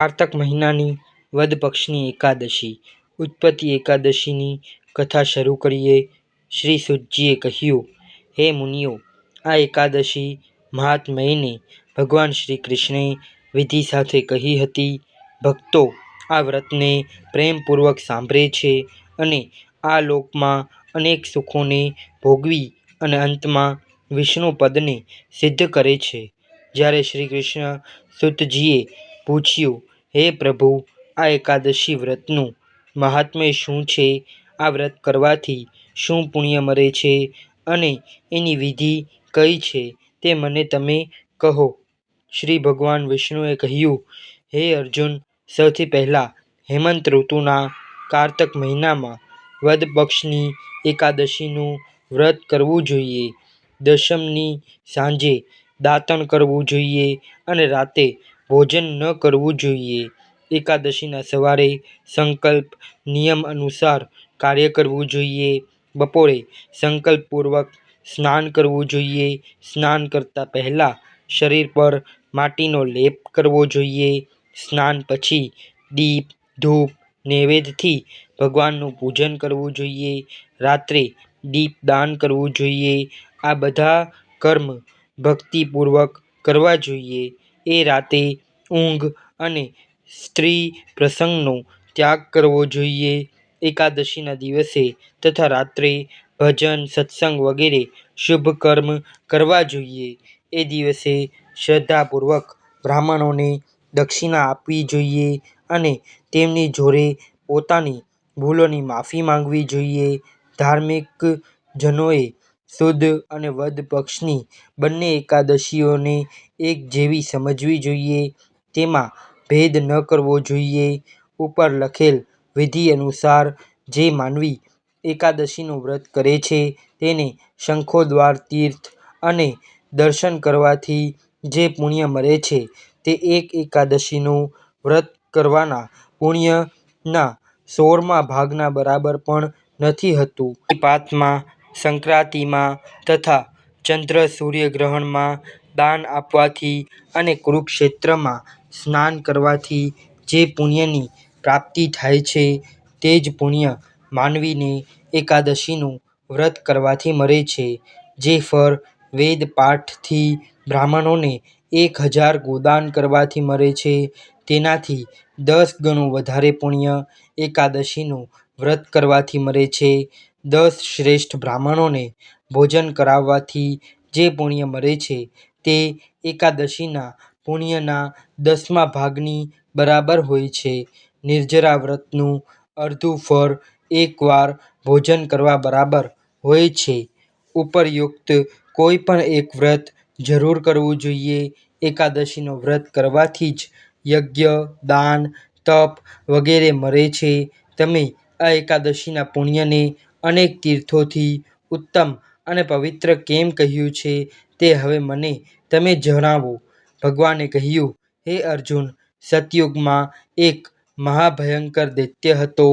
કારતક મહિનાની વદ પક્ષની એકાદશી ઉત્પત્તિ એકાદશીની કથા શરૂ કરીએ. શ્રી સૂતજીએ કહ્યું, હે મુનિઓ, આ એકાદશી મહાત્મયને ભગવાન શ્રી કૃષ્ણે વિધિ સાથે કહી હતી. ભક્તો આ વ્રતને પ્રેમપૂર્વક સાંભળે છે અને આ લોકમાં અનેક સુખોને ભોગવી અને અંતમાં વિષ્ણુ પદને સિદ્ધ કરે છે. જ્યારે શ્રી કૃષ્ણ સૂતજીએ પૂછ્યું, હે પ્રભુ, આ એકાદશી વ્રતનું મહાત્મ્ય શું છે? આ વ્રત કરવાથી શું પુણ્ય મળે છે અને એની વિધિ કઈ છે તે મને તમે કહો. શ્રી ભગવાન વિષ્ણુએ કહ્યું, હે અર્જુન, સૌથી પહેલાં હેમંત ઋતુના કારતક મહિનામાં વદ પક્ષની એકાદશીનું વ્રત કરવું જોઈએ. દશમની સાંજે દાતણ કરવું જોઈએ અને રાતે ભોજન ન કરવું જોઈએ. એકાદશીના સવારે સંકલ્પ નિયમ અનુસાર કાર્ય કરવું જોઈએ. બપોરે સંકલ્પપૂર્વક સ્નાન કરવું જોઈએ. સ્નાન કરતા પહેલાં શરીર પર માટીનો લેપ કરવો જોઈએ. સ્નાન પછી દીપ, ધૂપ, નૈવેદ્યથી ભગવાનનું પૂજન કરવું જોઈએ. રાત્રે દીપદાન કરવું જોઈએ. આ બધા કર્મ ભક્તિપૂર્વક કરવા જોઈએ. એ રાતે ઊંઘ અને સ્ત્રી પ્રસંગનો ત્યાગ કરવો જોઈએ. એકાદશીના દિવસે તથા રાત્રે ભજન, સત્સંગ વગેરે શુભ કર્મ કરવા જોઈએ. એ દિવસે શ્રદ્ધાપૂર્વક બ્રાહ્મણોને દક્ષિણા આપવી જોઈએ અને તેમની જોડે પોતાની ભૂલોની માફી માંગવી જોઈએ. ધાર્મિકજનોએ શુદ્ધ અને વદ પક્ષની બંને એકાદશીઓને એક જેવી સમજવી જોઈએ. તેમાં ભેદ ન કરવો જોઈએ. ઉપર લખેલ વિધિ અનુસાર જે માનવી એકાદશીનું વ્રત કરે છે તેને શંખોદ્વાર તીર્થ અને દર્શન કરવાથી જે પુણ્ય મળે છે તે એક એકાદશીનું વ્રત કરવાના પુણ્યના 16મા ભાગના બરાબર પણ નથી હોતું. અગ્નિપાતમાં, સંક્રાંતિમાં તથા ચંદ્ર-સૂર્યગ્રહણમાં દાન આપવાથી અને કુરુક્ષેત્રમાં સ્નાન કરવાથી જે પુણ્યની પ્રાપ્તિ થાય છે તે જ પુણ્ય માનવીને એકાદશીનું વ્રત કરવાથી મળે છે. જે ફળ વેદપાઠથી બ્રાહ્મણોને 1000 ગોદાન કરવાથી મળે છે તેનાથી 10 ગણું વધારે પુણ્ય એકાદશીનું વ્રત કરવાથી મળે છે. 10 શ્રેષ્ઠ બ્રાહ્મણોને ભોજન કરાવવાથી જે પુણ્ય મળે છે તે એકાદશીના પુણ્યના 10મા ભાગની બરાબર હોય છે. નિર્જરા વ્રતનું અડધું ફળ એક વાર ભોજન કરવા બરાબર હોય છે. ઉપર્યુક્ત કોઈ પણ એક વ્રત જરૂર કરવું જોઈએ. એકાદશીનું વ્રત કરવાથી જ યજ્ઞ, દાન, તપ વગેરે મળે છે. તમે આ એકાદશીના પુણ્યને અનેક તીર્થોથી ઉત્તમ અને પવિત્ર કેમ કહ્યું છે તે હવે મને તમે જણાવો. ભગવાને કહ્યું, હે અર્જુન, સતયુગમાં એક મહાભયંકર દૈત્ય હતો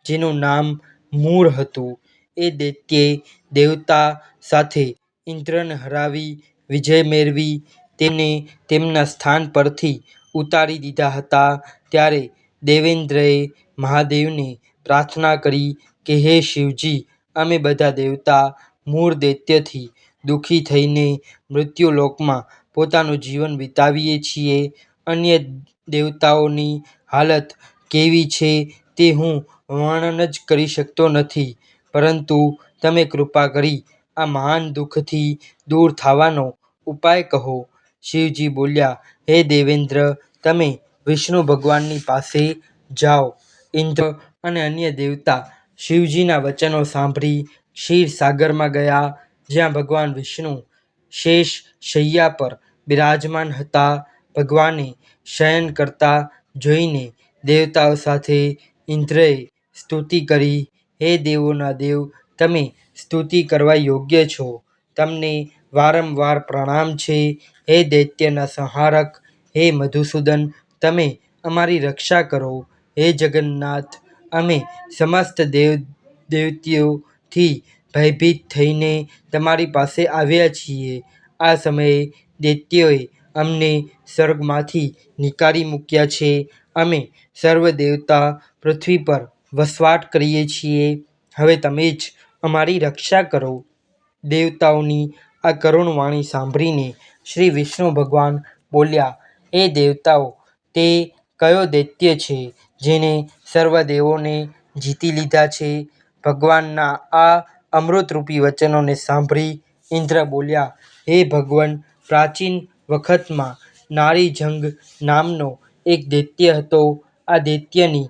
જેનું નામ મૂળ હતું. એ દૈત્યે દેવતા સાથે ઇન્દ્રને હરાવી વિજય મેળવી તેમને તેમના સ્થાન પરથી ઉતારી દીધા હતા. ત્યારે દેવેન્દ્રએ મહાદેવને પ્રાર્થના કરી કે હે શિવજી, અમે બધા દેવતા મૂળ દૈત્યથી દુઃખી થઈને મૃત્યુલોકમાં પોતાનું જીવન વિતાવીએ છીએ. અન્ય દેવતાઓની હાલત કેવી છે તે હું વર્ણન જ કરી શકતો નથી, પરંતુ તમે કૃપા કરી આ મહાન દુઃખથી દૂર થવાનો ઉપાય કહો. શિવજી બોલ્યા, હે દેવેન્દ્ર, તમે વિષ્ણુ ભગવાનની પાસે જાઓ. ઇન્દ્ર અને અન્ય દેવતા શિવજીના વચનો સાંભળી ક્ષીરસાગરમાં ગયા, જ્યાં ભગવાન વિષ્ણુ શેષ શૈયા પર બિરાજમાન હતા. ભગવાનને શયન કરતા જોઈને દેવતાઓ સાથે ઇન્દ્રએ સ્તુતિ કરી. હે દેવોના દેવ, તમે સ્તુતિ કરવા યોગ્ય છો. તમને વારંવાર પ્રણામ છે. હે દૈત્યના સંહારક, હે મધુસૂદન, તમે અમારી રક્ષા કરો. હે જગન્નાથ, અમે સમસ્ત દૈત્યોથી ભયભીત થઈને તમારી પાસે આવ્યા છીએ. આ સમયે દૈત્યોએ અમને સ્વર્ગમાંથી નિકાળી મૂક્યા છે. અમે સર્વ દેવતા પૃથ્વી પર વસવાટ કરીએ છીએ. હવે તમે જ અમારી રક્ષા કરો. દેવતાઓની આ કરુણ વાણી સાંભળીને શ્રી વિષ્ણુ ભગવાન બોલ્યા, હે દેવતાઓ, તે કયો દૈત્ય છે જેણે સર્વ દેવોને જીતી લીધા છે? ભગવાનના આ અમૃતરૂપી વચનોને સાંભળી ઇન્દ્ર બોલ્યા, હે ભગવન, પ્રાચીન વખતમાં નારીજંગ નામનો એક દૈત્ય હતો. આ દૈત્યની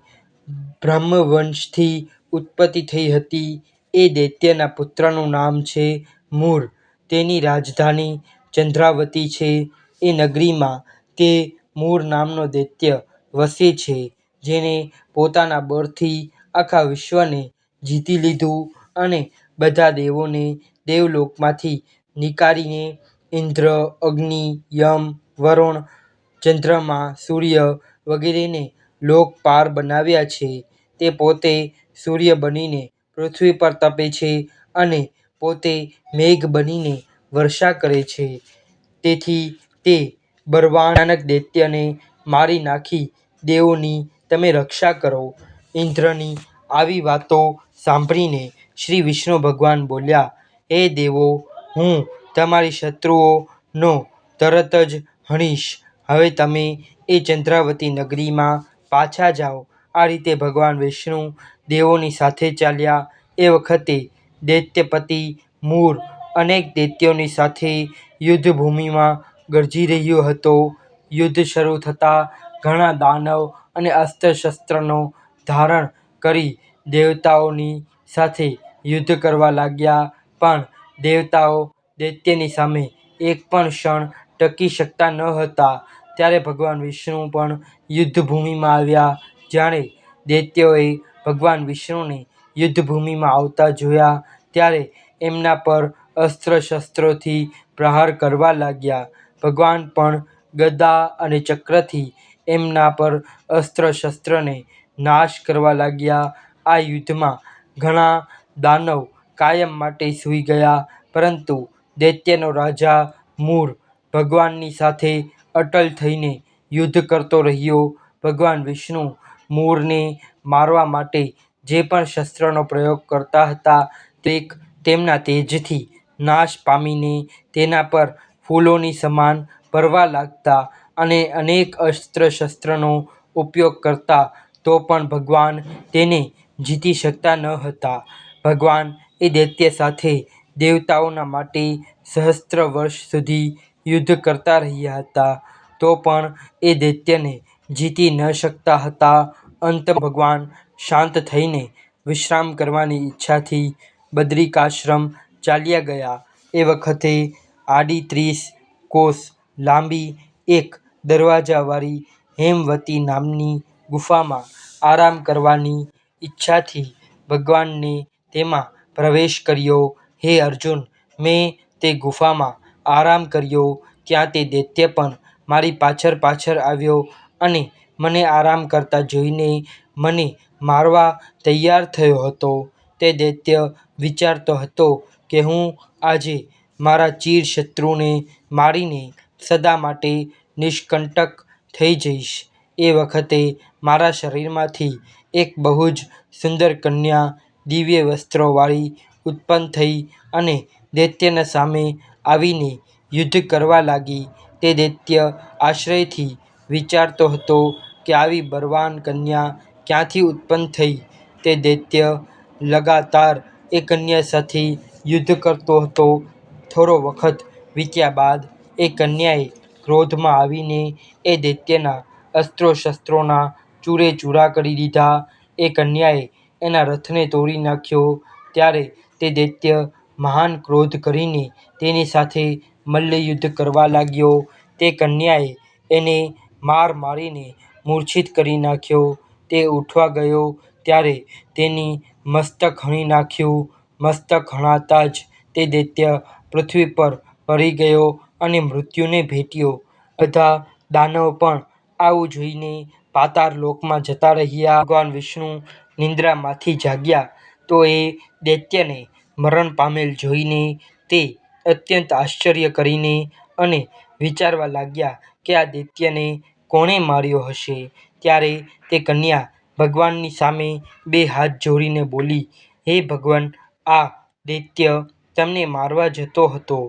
બ્રહ્મવંશથી ઉત્પત્તિ થઈ હતી. એ દૈત્યના પુત્રનું નામ છે મૂર. તેની રાજધાની ચંદ્રાવતી છે. એ નગરીમાં તે મૂર નામનો દૈત્ય વસે છે, જેણે પોતાના બળથી આખા વિશ્વને જીતી લીધું અને બધા દેવોને દેવલોકમાંથી નિકાળીને ઇન્દ્ર, અગ્નિ, યમ, વરુણ, ચંદ્રમા, સૂર્ય વગેરેને લોકપાલ બનાવ્યા છે. તે પોતે સૂર્ય બનીને પૃથ્વી પર તપે છે અને પોતે મેઘ બનીને વર્ષા કરે છે. તેથી તે બળવાન ભયાનક દૈત્યને મારી નાખી દેવોની તમે રક્ષા કરો. ઇન્દ્રની આવી વાતો સાંભળીને શ્રી વિષ્ણુ ભગવાન બોલ્યા, હે દેવો, હું તમારી શત્રુઓનો તરત જ હણીશ. હવે તમે એ ચંદ્રાવતી નગરીમાં પાછા જાઓ. આ રીતે ભગવાન વિષ્ણુ દેવોની સાથે ચાલ્યા. એ વખતે દૈત્યપતિ મૂર અનેક દૈત્યોની સાથે યુદ્ધભૂમિમાં ગરજી રહ્યો હતો. યુદ્ધ શરૂ થતાં ઘણા દાનવ અને અસ્ત્ર-શસ્ત્રનો ધારણ કરી દેવતાઓની સાથે યુદ્ધ કરવા લાગ્યા. પણ દેવતાઓ દૈત્યની સામે એક પણ ક્ષણ ટકી શકતા ન હતા. ત્યારે ભગવાન વિષ્ણુ પણ યુદ્ધભૂમિમાં આવ્યા. જાણે દૈત્યોએ ભગવાન વિષ્ણુને યુદ્ધભૂમિમાં આવતા જોયા, ત્યારે એમના પર અસ્ત્ર-શસ્ત્રોથી પ્રહાર કરવા લાગ્યા. ભગવાન પણ ગદા અને ચક્રથી એમના પર અસ્ત્ર-શસ્ત્રને નાશ કરવા લાગ્યા. આ યુદ્ધમાં ઘણા દાનવ કાયમ માટે સૂઈ ગયા, પરંતુ દૈત્યનો રાજા મૂર ભગવાનની સાથે અટલ થઈને યુદ્ધ કરતો રહ્યો. ભગવાન વિષ્ણુ મૂરને મારવા માટે જે પણ શસ્ત્રનો પ્રયોગ કરતા હતા, તે દરેક તેમના તેજથી નાશ પામીને તેના પર ફૂલોની સમાન પરવા લાગતા. અને અનેક અસ્ત્ર-શસ્ત્રનો ઉપયોગ કરતા, તો પણ ભગવાન તેને જીતી શકતા ન હતા. ભગવાન એ દૈત્ય સાથે દેવતાઓના માટે સહસ્ત્ર વર્ષ સુધી યુદ્ધ કરતા રહ્યા હતા, તો પણ એ દૈત્યને જીતી ન શકતા હતા. અંતમાં ભગવાન શાંત થઈને વિશ્રામ કરવાની ઈચ્છાથી બદરિકાશ્રમ ચાલ્યા ગયા. એ વખતે આડી 30 કોસ લાંબી એક દરવાજાવાળી હેમવતી નામની ગુફામાં આરામ કરવાની ઈચ્છાથી ભગવાને તેમાં પ્રવેશ કર્યો. હે અર્જુન, મેં તે ગુફામાં આરામ કર્યો. ત્યાં તે દૈત્ય પણ મારી પાછળ પાછળ આવ્યો અને મને આરામ કરતા જોઈને મને મારવા તૈયાર થયો હતો. તે દૈત્ય વિચારતો હતો કે હું આજે મારા ચિરશત્રુને મારીને સદા માટે નિષ્કંટક થઈ જઈશ. એ વખતે મારા શરીરમાંથી એક બહુ જ સુંદર કન્યા દિવ્ય વસ્ત્રોવાળી ઉત્પન્ન થઈ અને દૈત્યના સામે આવીને યુદ્ધ કરવા લાગી. તે દૈત્ય આશ્ચર્યથી વિચારતો હતો કે આવી બળવાન કન્યા ક્યાંથી ઉત્પન્ન થઈ. તે દૈત્ય લગાતાર એ કન્યા સાથે યુદ્ધ કરતો હતો. થોડો વખત વીત્યા બાદ એ કન્યાએ ક્રોધમાં આવીને એ દૈત્યના અસ્ત્રો-શસ્ત્રોના ચૂરેચૂરા કરી દીધા. એ કન્યાએ એના રથને તોડી નાખ્યો. ત્યારે તે દૈત્ય મહાન ક્રોધ કરીને તેની સાથે મલ્લયુદ્ધ કરવા લાગ્યો. તે કન્યાએ એને માર મારીને મૂર્છિત કરી નાખ્યો. તે ઊઠવા ગયો ત્યારે તેની મસ્તક હણી નાખ્યું. મસ્તક હણાતાં જ તે દૈત્ય પૃથ્વી પર પડી ગયો અને મૃત્યુને ભેટ્યો. બધા દાનવ પણ આવું જોઈને પાતાળ લોકમાં જતા રહ્યા. ભગવાન વિષ્ણુ નિંદ્રામાંથી જાગ્યા તો એ દૈત્યને મરણ પામેલ જોઈને તે અત્યંત આશ્ચર્ય કરીને અને વિચારવા લાગ્યા કે આ દૈત્યને કોણે માર્યો હશે. ત્યારે તે કન્યા ભગવાનની સામે 2 હાથ જોડીને બોલી, હે ભગવાન, આ દૈત્ય તમને મારવા જતો હતો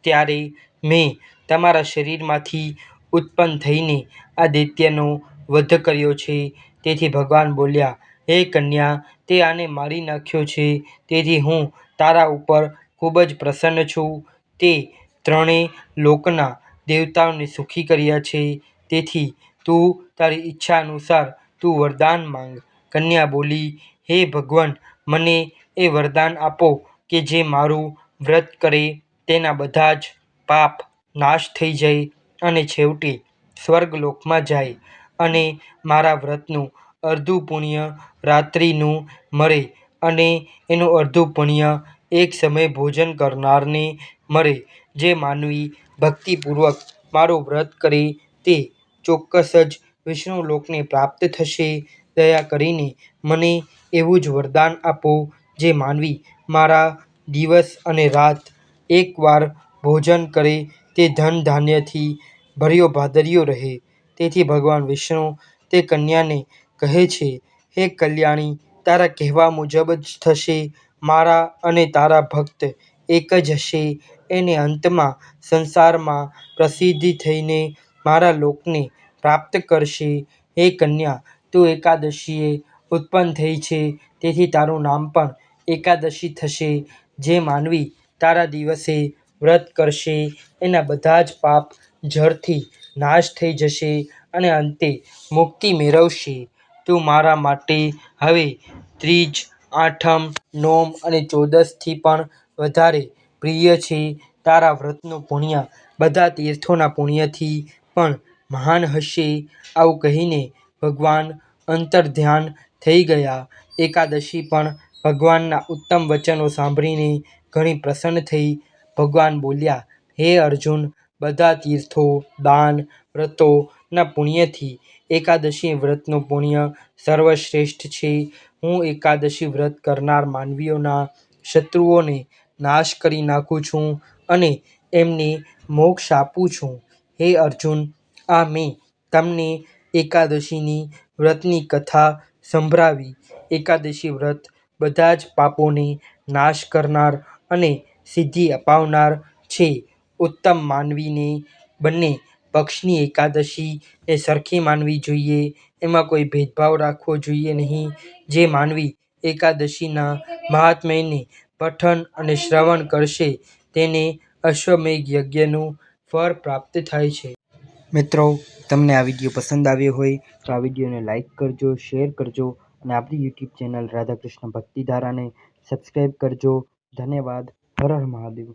ત્યારે મેં તમારા શરીરમાંથી ઉત્પન્ન થઈને આ દૈત્યનો વધ કર્યો છે. તેથી ભગવાન બોલ્યા, હે કન્યા, તે આને મારી નાખ્યો છે, તેથી હું તારા ઉપર ખૂબ જ પ્રસન્ન છું. તે 3 લોકના દેવતાઓને સુખી કર્યા છે. તેથી તું તારી ઈચ્છા અનુસાર તું વરદાન માંગ. કન્યા બોલી, હે ભગવાન, મને એ વરદાન આપો કે જે મારું વ્રત કરે તેના બધા જ પાપ નાશ થઈ જાય અને છેવટે સ્વર્ગલોકમાં જાય અને મારા વ્રતનું અડધું પુણ્ય રાત્રિનું મળે અને એનું અડધું પુણ્ય એક સમયે ભોજન કરનારને મળે. જે માનવી ભક્તિપૂર્વક મારું વ્રત કરે તે ચોક્કસ જ વિષ્ણુલોકને પ્રાપ્ત થશે. દયા કરીને મને એવું જ વરદાન આપો જે માનવી મારા દિવસ અને રાત એકવાર ભોજન કરે તે ધન ધાન્યથી ભર્યો ભાદર્યો રહે. તેથી ભગવાન વિષ્ણુ તે કન્યાને કહે છે, હે કલ્યાણી, તારા કહેવા મુજબ જ થશે. મારા અને તારા ભક્ત એક જ હશે. એને અંતમાં સંસારમાં પ્રસિદ્ધ થઈને મારા લોકને પ્રાપ્ત કરશે. હે કન્યા, તું એકાદશીએ ઉત્પન્ન થઈ છે, તેથી તારું નામ પણ એકાદશી થશે. જે માનવી તારા દિવસે વ્રત કરશે એના બધા જ પાપ જળથી નાશ થઈ જશે અને અંતે મુક્તિ મેળવશે. તું મારા માટે હવે ત્રીજ, આઠમ, નોમ અને ચૌદસથી પણ વધારે પ્રિય છે. તારા વ્રતનું પુણ્ય બધા તીર્થોના પુણ્યથી પણ મહાન હશે. આવું કહીને ભગવાન અંતર્ધ્યાન થઈ ગયા. એકાદશી પણ ભગવાનના ઉત્તમ વચનો સાંભળીને ઘણી પ્રસન્ન થઈ. ભગવાન બોલ્યા, હે અર્જુન, બધા તીર્થો, દાન, વ્રતો ના પુણ્યથી એકાદશી વ્રતનું પુણ્ય સર્વશ્રેષ્ઠ છે. હું એકાદશી વ્રત કરનાર માનવીઓના શત્રુઓને નાશ કરી નાખું છું અને એમને મોક્ષ આપું છું. હે અર્જુન, આ મેં તમને એકાદશીની વ્રતની કથા સંભળાવી. એકાદશી વ્રત બધા જ પાપોને નાશ કરનાર અને સિદ્ધિ અપાવનાર છે. ઉત્તમ માનવીને બંને પક્ષની એકાદશી એ સરખી માનવી જોઈએ. એમાં કોઈ ભેદભાવ રાખવો જોઈએ નહીં. જે માનવી એકાદશીના મહાત્મ્યને પઠન અને શ્રવણ કરશે તેને અશ્વમેઘ યજ્ઞનું ફળ પ્રાપ્ત થાય છે. મિત્રો, તમને આ વિડીયો પસંદ આવ્યો હોય તો આ વિડીયોને લાઈક કરજો, શેર કરજો અને આપણી યુટ્યુબ ચેનલ રાધાકૃષ્ણ ભક્તિધારાને સબસ્ક્રાઈબ કરજો. ધન્યવાદ. હર હર મહાદેવ.